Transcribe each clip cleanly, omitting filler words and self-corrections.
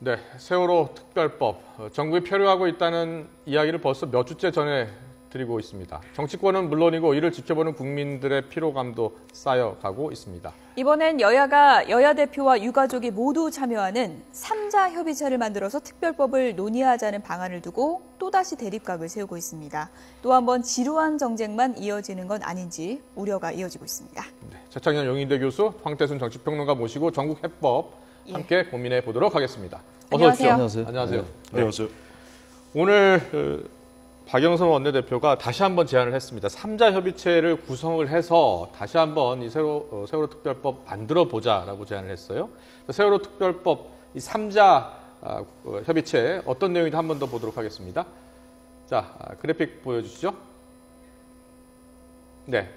네, 세월호 특별법, 정부에 표류하고 있다는 이야기를 벌써 몇 주째 전해 드리고 있습니다. 정치권은 물론이고 이를 지켜보는 국민들의 피로감도 쌓여가고 있습니다. 이번엔 여야가 여야 대표와 유가족이 모두 참여하는 3자 협의체를 만들어서 특별법을 논의하자는 방안을 두고 또다시 대립각을 세우고 있습니다. 또 한 번 지루한 정쟁만 이어지는 건 아닌지 우려가 이어지고 있습니다. 네, 최창현 용인대 교수, 황태순 정치평론가 모시고 전국 해법 함께 고민해 보도록 하겠습니다. 어서 오십시오. 안녕하세요. 안녕하세요. 네. 네. 안녕하세요. 오늘 박영선 원내대표가 다시 한번 제안을 했습니다. 3자 협의체를 구성을 해서 다시 한번 이 세월호 특별법 만들어 보자라고 제안을 했어요. 세월호 특별법 이 3자 협의체 어떤 내용인지 한 번 더 보도록 하겠습니다. 자, 그래픽 보여주시죠. 네,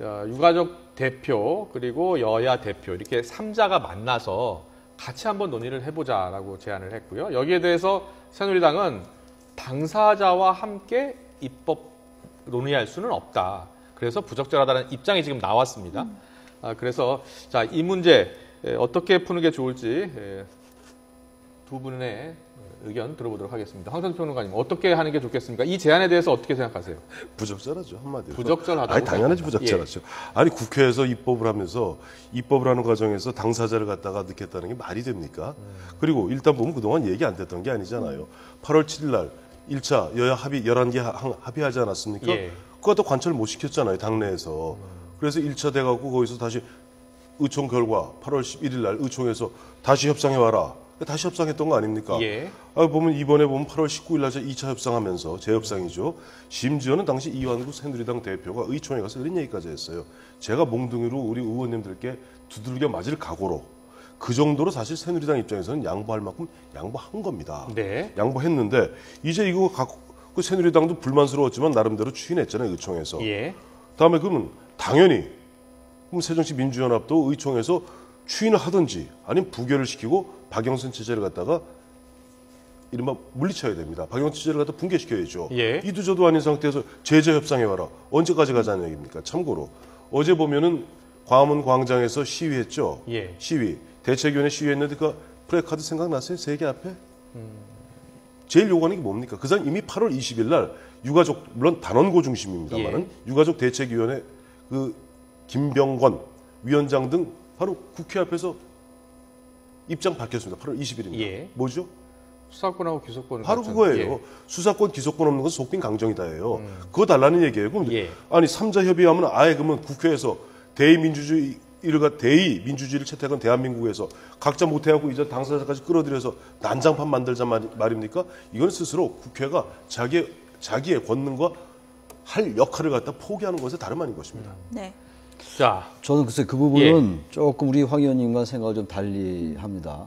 유가족 대표 그리고 여야 대표 이렇게 3자가 만나서 같이 한번 논의를 해보자라고 제안을 했고요. 여기에 대해서 새누리당은 당사자와 함께 입법 논의할 수는 없다. 그래서 부적절하다는 입장이 지금 나왔습니다. 그래서 자, 이 문제 어떻게 푸는 게 좋을지 두 분의 의견 들어보도록 하겠습니다. 황선우 평론가님, 어떻게 하는 게 좋겠습니까? 이 제안에 대해서 어떻게 생각하세요? 부적절하죠, 한마디로. 부적절하다고? 아니, 당연하지 부적절하죠. 아니, 국회에서 입법을 하면서 입법을 하는 과정에서 당사자를 갖다가 넣겠다는 게 말이 됩니까? 그리고 일단 보면 그동안 얘기 안 됐던 게 아니잖아요. 8월 7일 날 1차 여야 합의 11개 합의하지 않았습니까? 예. 그것도 관철 못 시켰잖아요, 당내에서. 그래서 1차 돼갖고 거기서 다시 의총 결과 8월 11일 날 의총에서 다시 협상해 와라. 다시 협상했던 거 아닙니까? 예. 보면 이번에 보면 8월 19일 날 2차 협상하면서 재협상이죠. 심지어는 당시 이완구 새누리당 대표가 의총에 가서 이런 얘기까지 했어요. 제가 몽둥이로 우리 의원님들께 두들겨 맞을 각오로. 그 정도로 사실 새누리당 입장에서는 양보할 만큼 양보한 겁니다. 네. 양보했는데 이제 이거 갖고 그 새누리당도 불만스러웠지만 나름대로 추인했잖아요, 의총에서. 예. 다음에 그러면 당연히 그럼 새정치민주연합도 의총에서 추인을 하든지 아니면 부결을 시키고 박영선 체제를 갖다가 이른바 물리쳐야 됩니다. 박영선 체제를 갖다 붕괴시켜야죠. 예. 이도 저도 아닌 상태에서 제재 협상해 와라. 언제까지 가자는 얘기입니까? 참고로 어제 보면은 광화문 광장에서 시위했죠. 예. 시위. 대책위원회 시위했는데 그 프레카드 생각나세요? 세계 앞에? 제일 요구하는 게 뭡니까? 그 사람 이미 8월 20일 날 유가족, 물론 단원고 중심입니다만은 유가족 대책위원회 그 김병권 위원장 등 바로 국회 앞에서 입장 밝혔습니다. 8월 20일입니다. 예. 뭐죠? 수사권하고 기소권 바로 같은, 그거예요. 예. 수사권, 기소권 없는 건 속빈 강정이다예요. 그거 달라는 얘기예요. 그럼 예. 아니 3자 협의하면 아예 그러면 국회에서 대의민주주의를 채택한 대한민국에서 각자 못해갖고 이제 당사자까지 끌어들여서 난장판 만들자 말입니까? 이건 스스로 국회가 자기의 권능과 할 역할을 갖다 포기하는 것에 다름 아닌 것입니다. 네. 자, 저는 글쎄 그 부분은 조금 우리 황 의원님과 생각을 좀 달리합니다.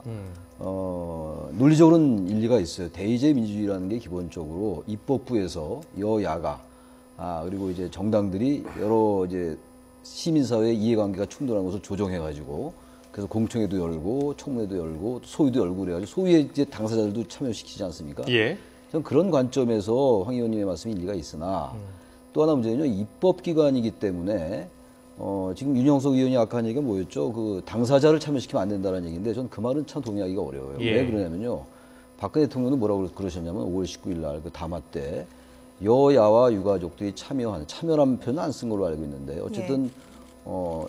논리적으로는 일리가 있어요. 대의제 민주주의라는 게 기본적으로 입법부에서 여야가 그리고 이제 정당들이 여러 이제 시민사회의 이해관계가 충돌하는 것을 조정해가지고 그래서 공청회도 열고 청문회도 열고 소위도 열고 그래가지고 소위에 이제 당사자들도 참여시키지 않습니까? 예. 저는 그런 관점에서 황 의원님의 말씀이 일리가 있으나 또 하나 문제는요, 입법기관이기 때문에 지금 윤영석 의원이 아까 한 얘기가 뭐였죠? 그 당사자를 참여시키면 안 된다는 얘기인데 저는 그 말은 참 동의하기가 어려워요. 예. 왜 그러냐면요, 박근혜 대통령은 뭐라고 그러셨냐면 5월 19일 날 그 담화 때 여야와 유가족들이 참여라는 표현은 안 쓴 걸로 알고 있는데 어쨌든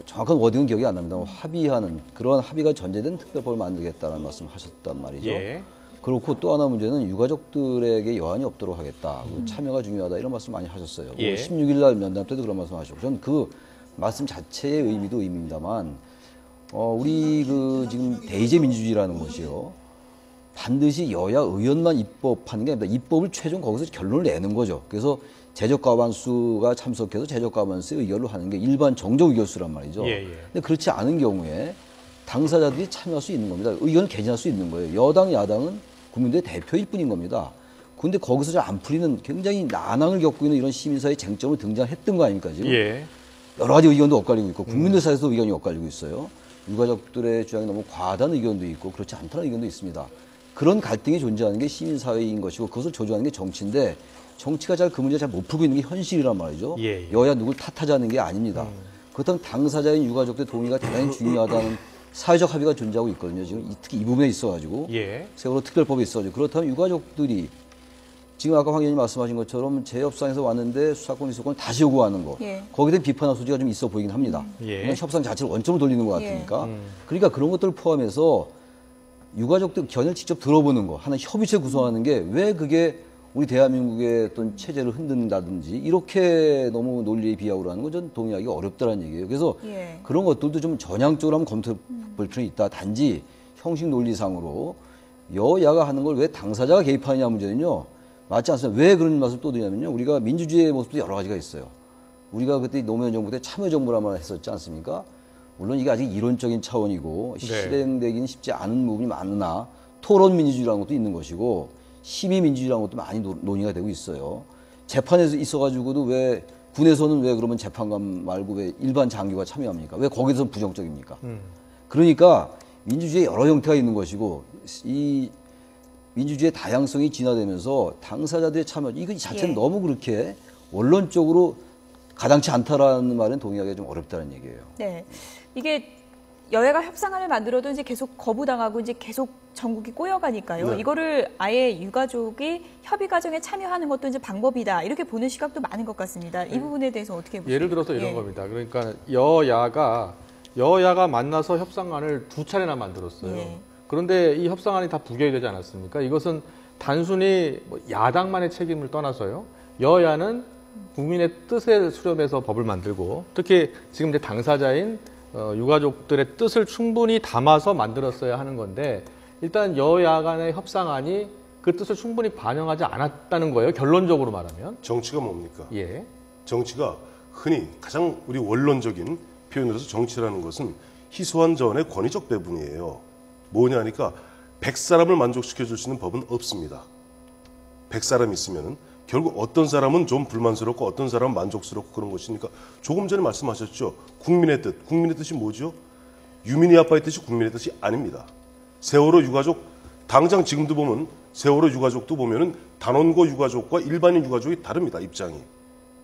정확한 워딩은 기억이 안 납니다. 합의하는 그런 합의가 전제된 특별법을 만들겠다는 말씀을 하셨단 말이죠. 예. 그렇고 또 하나 문제는 유가족들에게 여한이 없도록 하겠다. 참여가 중요하다. 이런 말씀 많이 하셨어요. 예. 16일 날 면담 때도 그런 말씀 하셨고 저는 그 말씀 자체의 의미도 의미입니다만 우리 그 지금 대의제 민주주의라는 것이요. 반드시 여야 의원만 입법하는 게 아니라 입법을 최종 거기서 결론을 내는 거죠. 그래서 제적과반수가 참석해서 제적과반수의 의결을 하는 게 일반 정적 의결수란 말이죠. 예, 예. 근데 그렇지 않은 경우에 당사자들이 참여할 수 있는 겁니다. 의견을 개진할 수 있는 거예요. 여당, 야당은 국민들의 대표일 뿐인 겁니다. 그런데 거기서 잘 안 풀리는 굉장히 난항을 겪고 있는 이런 시민사회 쟁점을 등장했던 거 아닙니까 지금? 예. 여러 가지 의견도 엇갈리고 있고 국민들 사이에서도 의견이 엇갈리고 있어요. 유가족들의 주장이 너무 과하다는 의견도 있고 그렇지 않다는 의견도 있습니다. 그런 갈등이 존재하는 게 시민사회인 것이고 그것을 조정하는 게 정치인데 정치가 잘 그 문제 잘 못 풀고 있는 게 현실이란 말이죠. 예, 예. 여야 누굴 탓하자는 게 아닙니다. 그렇다면 당사자인 유가족들의 동의가 대단히 중요하다는 사회적 합의가 존재하고 있거든요. 지금 특히 이 부분에 있어가지고 예. 세월호 특별법에 있어가지고 그렇다면 유가족들이 지금 아까 황 의원님 말씀하신 것처럼 재협상에서 왔는데 수사권, 기소권을 다시 요구하는 거 예. 거기에 대한 비판의 소지가 좀 있어 보이긴 합니다. 예. 그냥 협상 자체를 원점으로 돌리는 것 예. 같으니까 그러니까 그런 것들을 포함해서 유가족들 견해를 직접 들어보는 거 하나 협의체 구성하는 게 왜 그게 우리 대한민국의 어떤 체제를 흔든다든지 이렇게 너무 논리에 비하고 하는 건 전 동의하기가 어렵다는 얘기예요. 그래서 예. 그런 것들도 좀 전향적으로 한번 검토해 볼 필요는 있다. 단지 형식 논리상으로 여야가 하는 걸 왜 당사자가 개입하느냐 문제는요. 맞지 않습니다. 왜 그런 말씀을 또 드냐면요. 우리가 민주주의의 모습도 여러 가지가 있어요. 우리가 그때 노무현 정부 때 참여정부란 말을 했었지 않습니까? 물론 이게 아직 이론적인 차원이고 네. 실행되기는 쉽지 않은 부분이 많으나 토론 민주주의라는 것도 있는 것이고 심의 민주주의라는 것도 많이 논의가 되고 있어요. 재판에서 있어가지고도 왜 군에서는 왜 그러면 재판관 말고 왜 일반 장교가 참여합니까? 왜 거기서는 부정적입니까? 그러니까 민주주의의 여러 형태가 있는 것이고 이 민주주의의 다양성이 진화되면서 당사자들의 참여 이거 자체는 예. 너무 그렇게 원론적으로 가당치 않다라는 말은 동의하기가 좀 어렵다는 얘기예요. 네. 이게 여야가 협상안을 만들어도 이제 계속 거부당하고 이제 계속 전국이 꼬여가니까요. 네. 이거를 아예 유가족이 협의 과정에 참여하는 것도 이제 방법이다. 이렇게 보는 시각도 많은 것 같습니다. 이 부분에 대해서 어떻게 보세요? 예를 들어서 이런 예. 겁니다. 그러니까 여야가 만나서 협상안을 2차례나 만들었어요. 예. 그런데 이 협상안이 다 부결되지 않았습니까? 이것은 단순히 뭐 야당만의 책임을 떠나서요. 여야는 국민의 뜻에 수렴해서 법을 만들고 특히 지금 이제 당사자인 유가족들의 뜻을 충분히 담아서 만들었어야 하는 건데 일단 여야 간의 협상안이 그 뜻을 충분히 반영하지 않았다는 거예요. 결론적으로 말하면. 정치가 뭡니까? 예. 정치가 흔히 가장 우리 원론적인 표현으로서 정치라는 것은 희소한 자원의 권위적 배분이에요. 뭐냐 하니까 100사람을 만족시켜줄 수 있는 법은 없습니다. 100사람이 있으면은 결국 어떤 사람은 좀 불만스럽고 어떤 사람은 만족스럽고 그런 것이니까 조금 전에 말씀하셨죠. 국민의 뜻. 국민의 뜻이 뭐죠? 유민희 아빠의 뜻이 국민의 뜻이 아닙니다. 세월호 유가족 당장 지금도 보면 세월호 유가족도 보면은 단원고 유가족과 일반인 유가족이 다릅니다. 입장이.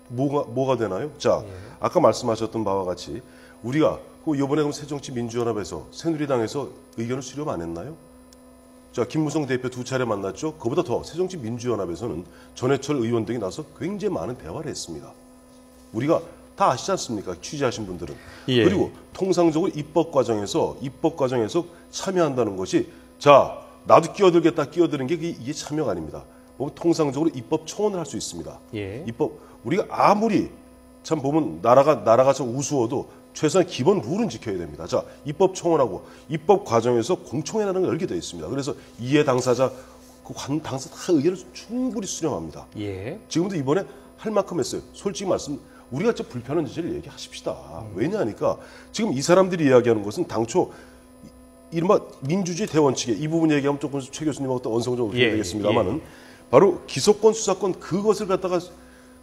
뭐가 되나요? 자, 아까 말씀하셨던 바와 같이 우리가 이번에 그럼 새정치민주연합에서 새누리당에서 의견을 수렴 안 했나요? 자, 김무성 대표 2차례 만났죠. 그보다 더 새정치민주연합에서는 전해철 의원 등이 나서 굉장히 많은 대화를 했습니다. 우리가 다 아시지 않습니까? 취재하신 분들은. 예. 그리고 통상적으로 입법 과정에서 참여한다는 것이 자, 나도 끼어드는 게 이게 참여가 아닙니다. 보면 통상적으로 입법 청원을 할 수 있습니다. 예. 입법 우리가 아무리 참 보면 나라가 참 우스워도 최소한 기본 룰은 지켜야 됩니다. 자, 입법 청원하고 입법 과정에서 공청회라는 걸 열게 되어 있습니다. 그래서 이해 당사자, 당사 다 의견을 충분히 수렴합니다. 예. 지금도 이번에 할 만큼 했어요. 솔직히 말씀, 우리가 좀 불편한 지지를 얘기하십시다. 왜냐하니까 지금 이 사람들이 이야기하는 것은 당초 이른바 민주주의 대원칙에 이 부분 얘기하면 조금 최 교수님하고 또 언성적으로 예, 되겠습니다만은 바로 기소권, 수사권 그것을 갖다가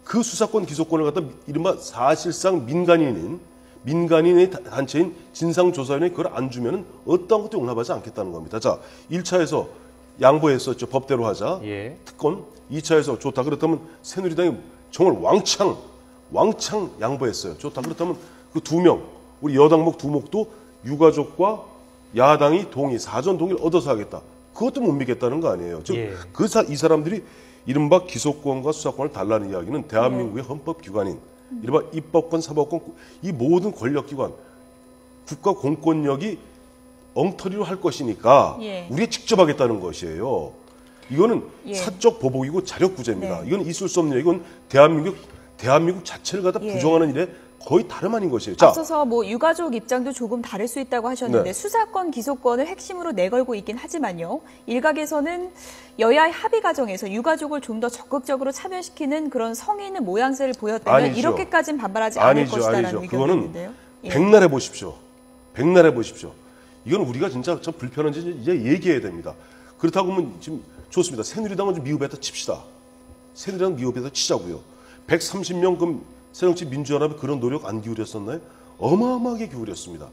그 수사권, 기소권을 갖다 이른바 사실상 민간인의 단체인 진상조사위원회 그걸 안 주면은 어떠한 것도 용납하지 않겠다는 겁니다. 자, 1차에서 양보했었죠. 법대로 하자. 예. 특권. 2차에서 좋다. 그렇다면 새누리당이 정말 왕창 양보했어요. 좋다. 그렇다면 그 2명, 우리 여당목 2목도 유가족과 야당이 사전 동의를 얻어서 하겠다. 그것도 못 믿겠다는 거 아니에요. 즉, 예. 이 사람들이 이른바 기소권과 수사권을 달라는 이야기는 대한민국의 헌법기관인 이른바 입법권, 사법권, 이 모든 권력기관, 국가 공권력이 엉터리로 할 것이니까 예. 우리가 직접 하겠다는 것이에요. 이거는 예. 사적 보복이고 자력구제입니다. 네. 이건 있을 수 없는 얘기. 이건 대한민국 자체를 갖다 예. 부정하는 일에 거의 다름 아닌 것이에요. 자, 앞서서 뭐 유가족 입장도 조금 다를 수 있다고 하셨는데 네. 수사권, 기소권을 핵심으로 내걸고 있긴 하지만요. 일각에서는 여야의 합의 과정에서 유가족을 좀 더 적극적으로 참여시키는 그런 성의 있는 모양새를 보였다면 아니죠. 이렇게까지는 반발하지 않을 것이다라는 의견이 그거는 있는데요. 예. 백날 해보십시오. 백날 해보십시오. 이건 우리가 진짜 좀 불편한지 이제 얘기해야 됩니다. 그렇다고 하면 지금 좋습니다. 새누리당은 좀 미흡했다 칩시다. 새누리당 미흡했다 치자고요. 130명 그럼 새정치민주연합이 그런 노력 안 기울였었나요? 어마어마하게 기울였습니다.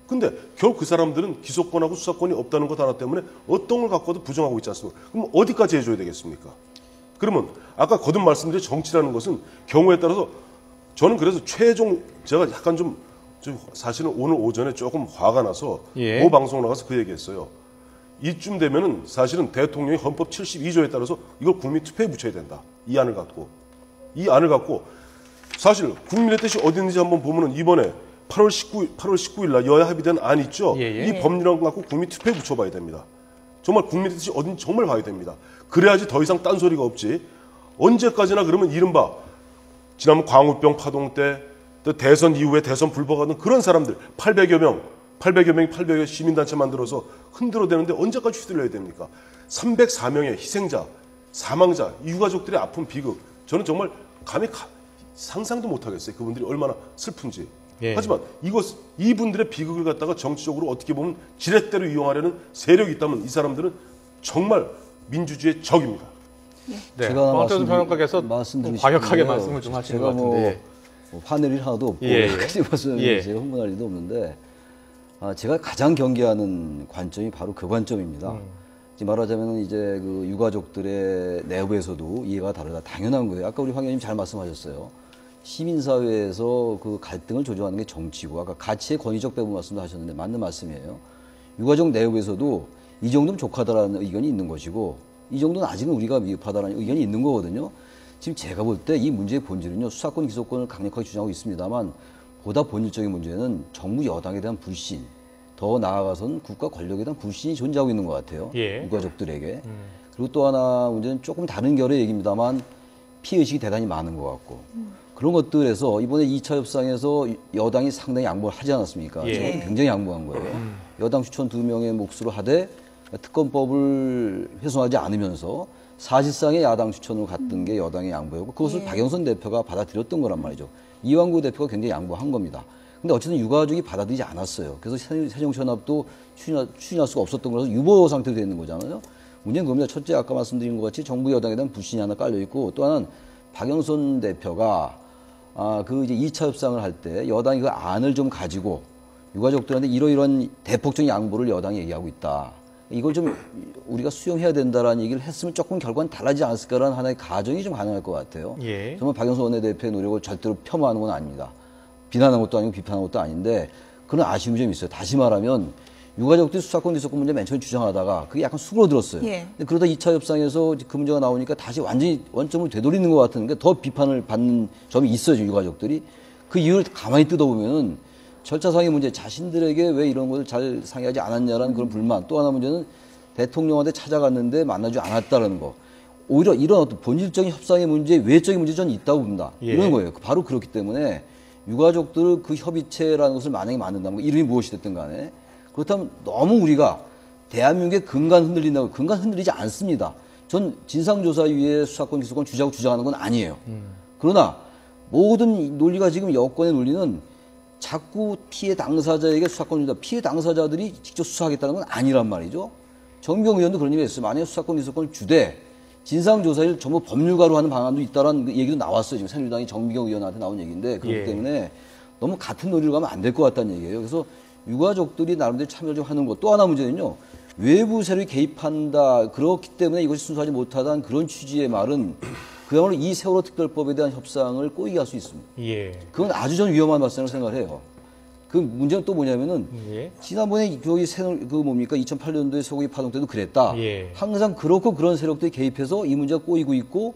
근데 결국 그 사람들은 기소권하고 수사권이 없다는 것 하나 때문에 어떤 걸 갖고도 부정하고 있지 않습니까? 그럼 어디까지 해줘야 되겠습니까? 그러면 아까 거듭 말씀드린 정치라는 것은 경우에 따라서 저는 그래서 제가 약간 좀 좀 사실은 오늘 오전에 조금 화가 나서 예. 모 방송 나가서 그 얘기했어요. 이쯤 되면은 사실은 대통령이 헌법 72조에 따라서 이걸 국민 투표에 붙여야 된다. 이 안을 갖고 사실 국민의 뜻이 어디 있는지 한번 보면은 이번에 8월 19일 날 여야 합의된 안 있죠. 예. 이 법률안 갖고 국민 투표에 붙여봐야 됩니다. 정말 국민의 뜻이 어딘지 정말 봐야 됩니다. 그래야지 더 이상 딴소리가 없지. 언제까지나 그러면 이른바 지난번 광우병 파동 때 또 대선 이후에 대선 불복하던 그런 사람들 800여 명이 800여 시민단체 만들어서 흔들어대는데 언제까지 휘둘려야 됩니까? 304명의 희생자, 사망자, 이 유가족들의 아픈 비극 저는 정말 감히 상상도 못하겠어요. 그분들이 얼마나 슬픈지. 예. 하지만 이분들의 비극을 갖다가 정치적으로 어떻게 보면 지렛대로 이용하려는 세력이 있다면 이 사람들은 정말 민주주의의 적입니다. 네. 제가 황태수 평론가께서 과격하게 말씀을 좀 하시는 것 같은데. 뭐 화낼 일 하나도 없고 예. 제가 흥분할 일도 없는데 제가 가장 경계하는 관점이 바로 그 관점입니다. 지금 말하자면 이제 그 유가족들의 내부에서도 이해가 다르다. 당연한 거예요. 아까 우리 황 의원님 잘 말씀하셨어요. 시민사회에서 그 갈등을 조정하는 게 정치고 아까 가치의 권위적 배분 말씀도 하셨는데 맞는 말씀이에요. 유가족 내부에서도 이 정도면 족하다라는 의견이 있는 것이고 이 정도는 아직은 우리가 미흡하다라는 의견이 있는 거거든요. 지금 제가 볼 때 이 문제의 본질은요. 수사권, 기소권을 강력하게 주장하고 있습니다만 보다 본질적인 문제는 정부 여당에 대한 불신, 더 나아가서는 국가 권력에 대한 불신이 존재하고 있는 것 같아요. 예. 유가족들에게. 그리고 또 하나 문제는 조금 다른 결의 얘기입니다만 피해의식이 대단히 많은 것 같고 그런 것들에서 이번에 2차 협상에서 여당이 상당히 양보를 하지 않았습니까? 예. 저는 굉장히 양보한 거예요. 여당 추천 2명의 몫으로 하되 특검법을 훼손하지 않으면서 사실상의 야당 추천으로 갔던 게 여당의 양보였고 그것을 박영선 대표가 받아들였던 거란 말이죠. 이완구 대표가 굉장히 양보한 겁니다. 근데 어쨌든 유가족이 받아들이지 않았어요. 그래서 새정치연합도 추진할 수가 없었던 거라서 유보 상태로 되어 있는 거잖아요. 문제는 그겁니다. 첫째 아까 말씀드린 것 같이 정부 여당에 대한 불신이 하나 깔려 있고 또 하나는 박영선 대표가 그 이제 2차 협상을 할 때 여당이 그 안을 좀 가지고 유가족들한테 이러이러한 대폭적인 양보를 여당이 얘기하고 있다. 이걸 좀 우리가 수용해야 된다라는 얘기를 했으면 조금 결과는 달라지지 않았을까라는 하나의 가정이 좀 가능할 것 같아요. 예. 정말 박영선 원내대표의 노력을 절대로 폄하하는 건 아닙니다. 비난하는 것도 아니고 비판하는 것도 아닌데 그런 아쉬움이 좀 있어요. 다시 말하면 유가족들이 수사권, 기소권 문제 맨 처음에 주장하다가 그게 약간 수그러들었어요. 예. 근데 그러다 2차 협상에서 그 문제가 나오니까 다시 완전히 원점을 되돌리는 것 같은 게 더 비판을 받는 점이 있어요. 유가족들이. 그 이유를 가만히 뜯어보면은 절차상의 문제, 자신들에게 왜 이런 것을 잘 상의하지 않았냐라는 그런 불만. 또 하나 문제는 대통령한테 찾아갔는데 만나지 않았다는 거. 오히려 이런 어떤 본질적인 협상의 문제, 외적인 문제 저는 있다고 봅니다. 예. 이런 거예요. 바로 그렇기 때문에 유가족들 그 협의체라는 것을 만약에 만든다면 이름이 무엇이 됐든 간에 그렇다면 너무 우리가 대한민국의 근간 흔들린다고 근간 흔들리지 않습니다. 전 진상조사위의 수사권, 기소권 주장하는 건 아니에요. 그러나 모든 논리가 지금 여권의 논리는 자꾸 피해 당사자에게 수사권을 준다. 피해 당사자들이 직접 수사하겠다는 건 아니란 말이죠. 정병 의원도 그런 얘기 했어요. 만약에 수사권, 기소권을 주되 진상조사를 전부 법률가로 하는 방안도 있다라는 얘기도 나왔어요. 지금 새누리당이 정미경 의원한테 나온 얘기인데 그렇기 예. 때문에 너무 같은 논리로 가면 안 될 것 같다는 얘기예요. 그래서 유가족들이 나름대로 참여 좀 하는 것. 또 하나 문제는요. 외부 세력이 개입한다. 그렇기 때문에 이것이 순수하지 못하다는 그런 취지의 말은 그야말로 이 세월호 특별법에 대한 협상을 꼬이게 할 수 있습니다. 예. 그건 아주 전 위험한 발상을 생각을 해요. 그 문제는 또 뭐냐면은 예. 지난번에 저기 그 뭡니까 2008년도에 소고기 파동 때도 그랬다. 예. 항상 그렇고 그런 세력들이 개입해서 이 문제가 꼬이고 있고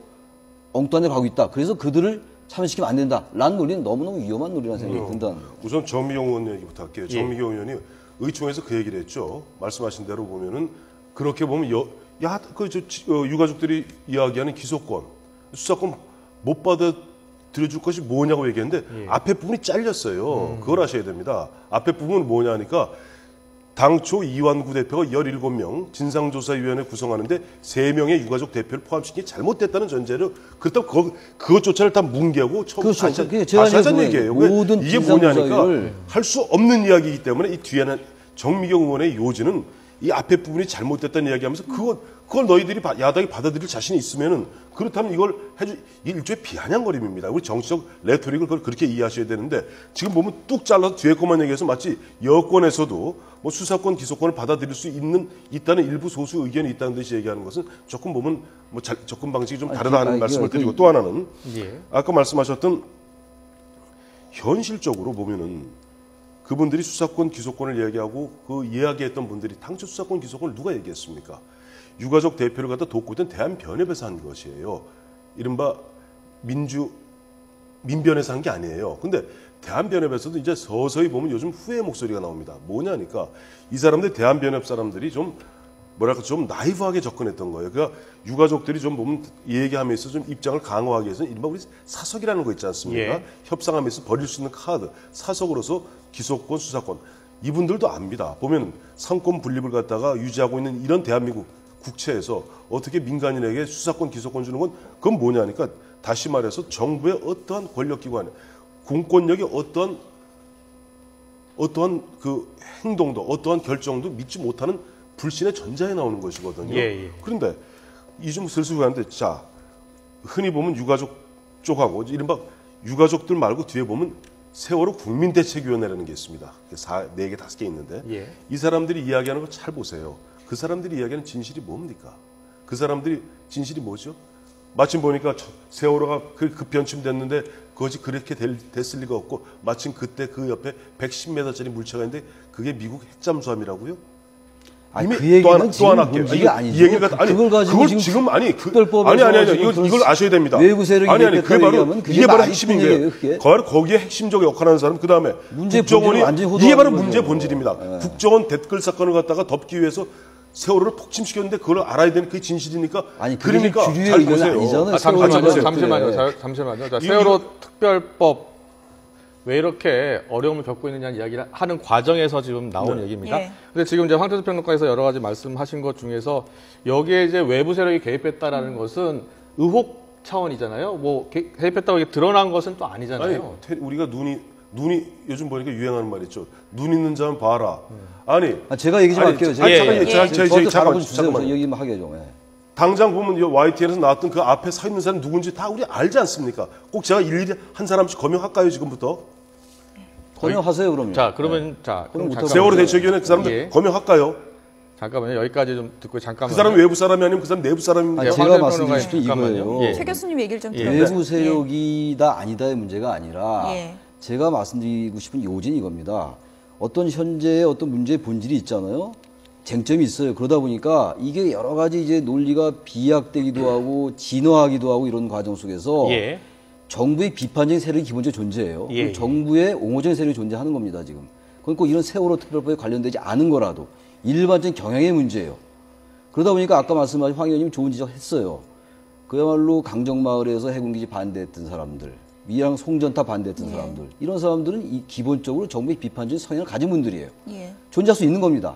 엉뚱한 데 가고 있다. 그래서 그들을 참여시키면 안 된다. 라는 논리는 너무너무 위험한 논리라는 생각이 든다는 거예요. 우선 정미경 의원 얘기부터 할게요. 예. 정미경 의원이 의총에서 그 얘기를 했죠. 말씀하신 대로 보면은 그렇게 보면 유가족들이 이야기하는 기소권, 수사권 못 받아들여줄 것이 뭐냐고 얘기했는데 앞에 부분이 잘렸어요. 그걸 아셔야 됩니다. 앞에 부분은 뭐냐 하니까 당초 이완구 대표가 17명 진상조사위원회 구성하는데 3명의 유가족 대표를 포함시킨 게 잘못됐다는 전제로 그렇다고 그것조차를 다 뭉개고 그렇죠. 다시 하자는 얘기예요. 모든 이게 뭐냐니까 진상조사위를 할 수 없는 이야기이기 때문에 이 뒤에는 정미경 의원의 요지는 이 앞에 부분이 잘못됐다는 이야기하면서 그걸 너희들이 야당이 받아들일 자신이 있으면은 그렇다면 이걸 일종의 비아냥거림입니다. 우리 정치적 레토릭을 그걸 그렇게 이해하셔야 되는데 지금 보면 뚝 잘라서 뒤에 것만 얘기해서 마치 여권에서도 뭐 수사권, 기소권을 받아들일 수 있다는 일부 소수 의견이 있다는 듯이 얘기하는 것은 조금 보면 뭐 접근 방식이 좀 다르다는 말씀을 드리고 또 하나는 예. 아까 말씀하셨던 현실적으로 보면은 그분들이 수사권, 기소권을 이야기하고 그 이야기했던 분들이 당초 수사권, 기소권을 누가 얘기했습니까? 유가족 대표를 갖다 돕고 있던 대한변협에서 한 것이에요. 이른바 민변에서 한 게 아니에요. 근데 대한변협에서도 이제 서서히 보면 요즘 후회의 목소리가 나옵니다. 뭐냐니까 이 사람들 대한변협 사람들이 좀 뭐랄까 좀 나이브하게 접근했던 거예요. 그러니까 유가족들이 좀 보면 얘기하면서 좀 입장을 강화하기 위해서는 이른바 우리 사석이라는 거 있지 않습니까? 예. 협상하면서 버릴 수 있는 카드, 사석으로서 기소권, 수사권. 이분들도 압니다. 보면 상권 분립을 갖다가 유지하고 있는 이런 대한민국 국채에서 어떻게 민간인에게 수사권, 기소권 주는 건 그건 뭐냐니까 다시 말해서 정부의 어떠한 권력기관, 공권력의 어떠한 그 행동도 어떠한 결정도 믿지 못하는 불신의 전자에 나오는 것이거든요. 예. 그런데 이 좀 슬슬 하는데 자 흔히 보면 유가족 쪽하고 이른바 유가족들 말고 뒤에 보면 세월호 국민대책위원회라는 게 있습니다. 4개, 5개 있는데 예. 이 사람들이 이야기하는 거 잘 보세요. 그 사람들이 이야기하는 진실이 뭡니까? 그 사람들이 진실이 뭐죠? 마침 보니까 세월호가 급변침됐는데 그것이 그렇게 됐을 리가 없고 마침 그때 그 옆에 110m짜리 물체가 있는데 그게 미국 핵잠수함이라고요? 아니, 그 얘기는 지금 문제가 아니죠. 이 얘기가 아니 그걸 가지고 그걸 지금 아니 특별법에서 아니 이걸 아셔야 됩니다. 외부 세력이 아니 그게 바로 이게 바로 핵심인 거예요. 그게? 거기에 핵심적 역할하는 사람 그 다음에 문제 국정원이 본질을 완전히 이게 바로 호도하는 문제 거죠. 본질입니다. 네. 국정원 댓글 사건을 갖다가 덮기 위해서 세월호를 폭침시켰는데 그걸 알아야 되는 그게 진실이니까 아니 그게 그러니까 주류의 잘 의견이 보세요. 아니잖아요. 잠시만요. 자, 세월호 특별법 왜 이렇게 어려움을 겪고 있느냐는 이야기를 하는 과정에서 지금 나온 얘기입니다. 예. 근데 지금 이제 황태수 평론가에서 여러 가지 말씀하신 것 중에서 여기에 이제 외부 세력이 개입했다라는 것은 의혹 차원이잖아요. 뭐 개입했다고 이게 드러난 것은 또 아니잖아요. 아니 우리가 눈이 요즘 보니까 유행하는 말 있죠. 눈 있는 자는 봐라. 아니 제가 얘기 좀 아니, 할게요. 아니, 저한테 잠깐만. 주세요. 얘기만 하게 좀. 예. 당장 보면 이 YTN에서 나왔던 그 앞에 서 있는 사람 누군지 다 우리 알지 않습니까? 꼭 제가 일일이 한 사람씩 거명할까요 지금부터? 거명하세요 그러면. 자, 그러면 자, 그럼 잠깐만요. 세월호 대책위원회 그 사람들 예. 거명할까요? 잠깐만요. 여기까지 좀 듣고 잠깐만요. 그 사람 외부 사람이 아니면 그 사람 내부 사람입니다. 아니, 네, 제가 황태수 말씀드리고 싶은 게 평론가님, 이거예요. 잠깐만요. 예. 최 교수님 얘기를 좀 예. 들어보죠. 외부 세력이다 아니다의 문제가 아니라 예. 제가 말씀드리고 싶은 요지는 이겁니다. 어떤 현재의 어떤 문제의 본질이 있잖아요. 쟁점이 있어요. 그러다 보니까 이게 여러 가지 이제 논리가 비약되기도 하고 진화하기도 하고 이런 과정 속에서 예. 정부의 비판적인 세력이 기본적으로 존재해요. 예, 예. 정부의 옹호적인 세력이 존재하는 겁니다, 지금. 그건 꼭 이런 세월호 특별법에 관련되지 않은 거라도 일반적인 경향의 문제예요. 그러다 보니까 아까 말씀하신 황 의원님 좋은 지적했어요. 그야말로 강정마을에서 해군기지 반대했던 사람들, 미양 송전탑 반대했던 사람들, 이런 사람들은 기본적으로 정부의 비판적인 성향을 가진 분들이에요. 예. 존재할 수 있는 겁니다.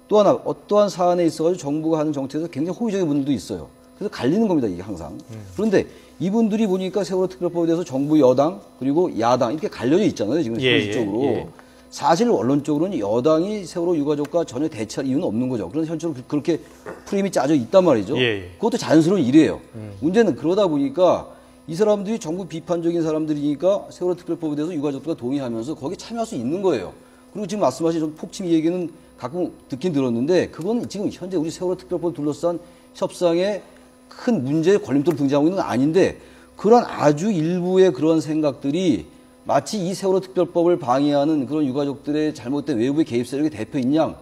또 하나 어떠한 사안에 있어가지고 정부가 하는 정책에서 굉장히 호의적인 분들도 있어요. 그래서 갈리는 겁니다, 이게 항상. 그런데 이분들이 보니까 세월호 특별법에 대해서 정부 여당 그리고 야당 이렇게 갈려져 있잖아요, 지금 현실적으로. 예. 사실 원론적으로는 여당이 세월호 유가족과 전혀 대치할 이유는 없는 거죠. 그런데 현실적으로 그렇게 프레임이 짜져 있단 말이죠. 예. 그것도 자연스러운 일이에요. 문제는 그러다 보니까 이 사람들이 정부 비판적인 사람들이니까 세월호 특별법에 대해서 유가족들과 동의하면서 거기에 참여할 수 있는 거예요. 그리고 지금 말씀하신 좀 폭침 얘기는 가끔 듣긴 들었는데 그건 지금 현재 우리 세월호 특별법을 둘러싼 협상에 큰 문제의 걸림돌로 등장하고 있는 건 아닌데 그런 아주 일부의 그런 생각들이 마치 이 세월호 특별법을 방해하는 그런 유가족들의 잘못된 외부의 개입 세력의 대표인 양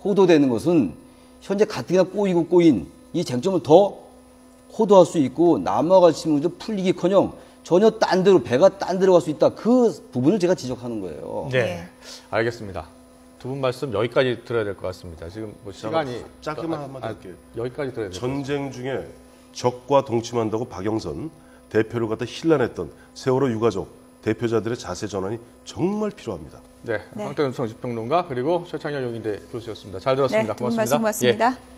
호도되는 것은 현재 가뜩이나 꼬인 이 쟁점을 더 호도할 수 있고 남과 같이 문제 풀리기커녕 전혀 딴 데로 배가 딴 데로 갈 수 있다. 그 부분을 제가 지적하는 거예요. 네. 알겠습니다. 두 분 말씀 여기까지 들어야 될 것 같습니다. 지금 뭐 시간이 짧게만 한마디 할게요. 여기까지 들어야 돼요. 전쟁 중에 적과 동침한다고 박영선 대표를 갖다 힐난했던 세월호 유가족 대표자들의 자세 전환이 정말 필요합니다. 네, 황태수 정치평론가 그리고 최창현 용인대 교수였습니다. 잘 들었습니다. 네, 두 분 고맙습니다. 말씀 고맙습니다.